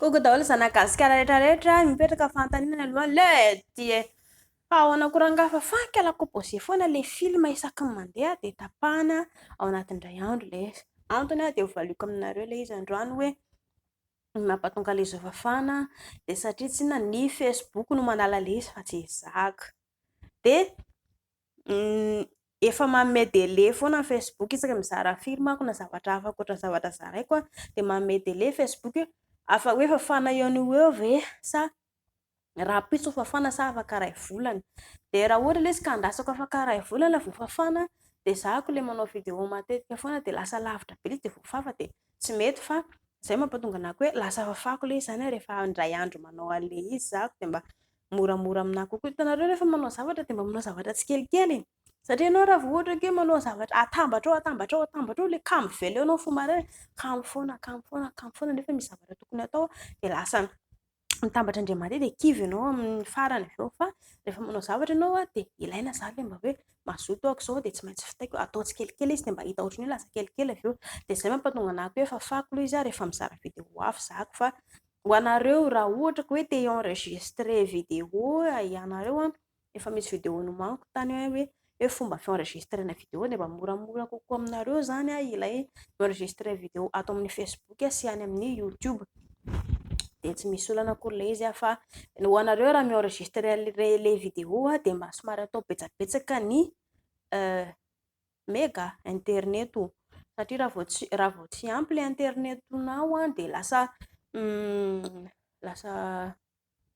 koa daholo zanagasikara rehetrarehetra mipetraka fantanina aloha le dia ahona korangafa fankala composé foana le film isaky ny mandeha dia tapahana ao anatin'indray andro le antony dia hovaliako aminareo le izy androany hoe mampatonga le izy fafana dia satria tsy inona ny Facebook no manala le izy fa tsy zaka dia efa manome délai foana ny Facebook isaka mizara film ako na zavatra hafa ankoatra zavatra zaraiko dia manome délai Facebook afa hoe fafana eo no eo ve sa rapitso fafana sa afaka ray volana dia raha ohatra le izy ka andasako afaka ray volana vao fafana dia zahako le manao vidéo matetika foana dia lasa lavitra be izy dia voafafa dia tsy mety fa zay mampatonga anako hoe lasa fafako le izy zany rehefa indray andro manao an'le izy zahako dia mba moramora aminah kokoa. Hitanareo rehefa manao zavatra dia mba manao zavatra tsikelikely satria ianao raha vao ohatra ke manao zavatra atambatra ao le kamo velo eo anao fo marina kamo foana nefa misy zavatra tokony atao dia lasa mitambatra andriamanitra dia kivy ianao amin'ny farany avy eo fa rehefa manao zavatra ianao dia ilaina zany le mba hoe mazoto ako izao dia tsy maintsy fitaiko atao tsikelikely izy dia mba hita ohatran'ny hoe lasa kelikely avy eo dia zay mampatonga anako hoe fafako aloha izy rehefa mizara vidéo hafa zahako fa ho anareo raha ohatra ka hoe te enregistrer vidéo ianareo efa misy vidéo nomaniko tany hoe fomba fienregistrena vidéo dia mba moramora kokoa aminareo zany ilay enregistrer vidéo ato amin'ny Facebook sy any amin'ny YouTube dia tsy misy olana akory le izy fa ho anareo raha mienregistrer le vidéo dia mba somary atao betsabetsaka ny méga internet satria raha vao tsy ampy le internetinao dia lasa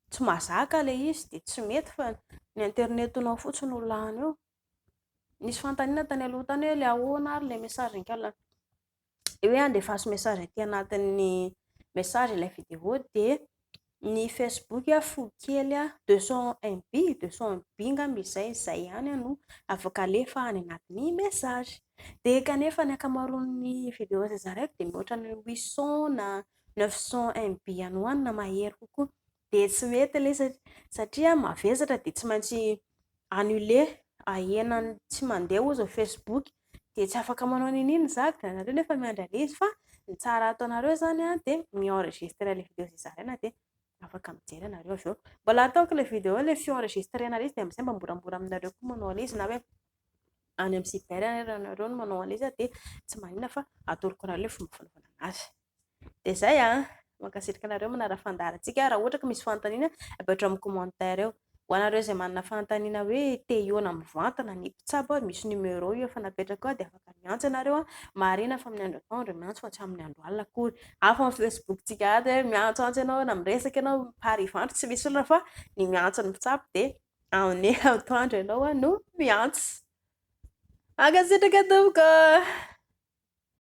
tsy mazaka le izy dia tsy mety fa ny internetinao fotsiny no lany eo. Nisy fantaniana tany aloha tany hoe le ahoana ary le message nkala hoe andefaso message aty anatin'ny message ilay vidéo dia ny Facebook fo kely 200 MB 200 MB ngamba izay ihany no afaka alefa any anatin'ny message dia kanefa ny ankamaroan'ny vidéo zay zaraiko dia mihoatra ny 800 na 900 MB any ho any na mahery kokoa dia tsy mety le satria mavesatra dia tsy maintsy annuler ahenany tsy mandeha ozy au Facebook dia tsy afaka manao ninino zaka nareo nefa miandry le izy fa ny tsara ataonareo zany dia mienregistrer le vidéo zay zaraina dia afaka mijery anareo avy eo mbola ataoko le vidéo le fienregistrena le izy dia amin'izay mba moramora aminareo koa manao le izy na hoe any amin'ny cyber anareo no manao le izy dia tsy maninona fa atoroko raha le fomba fanaovana anazy dia zay mankasitraka anareo manara fandaharantsika raha ohatra ka misy fanontaniana apetra amin'ny commentaire eo ho anareo izay manana fanontaniana hoe te hiona mivantana ny mpitsabo misy numéro io efa napetraka ao dia afaka miantso ianareo marina fa amin'ny andro atoandro miantso fa tsy amin'ny andro alina akory hafa amin'ny Facebook tsika dia miantsoantso ianao na miresaka ianao parivantro tsy misy olona fa ny miantso ny mpitsabo dia amin'ny atoandro ianao no miantso. Mankasitraka tompoko.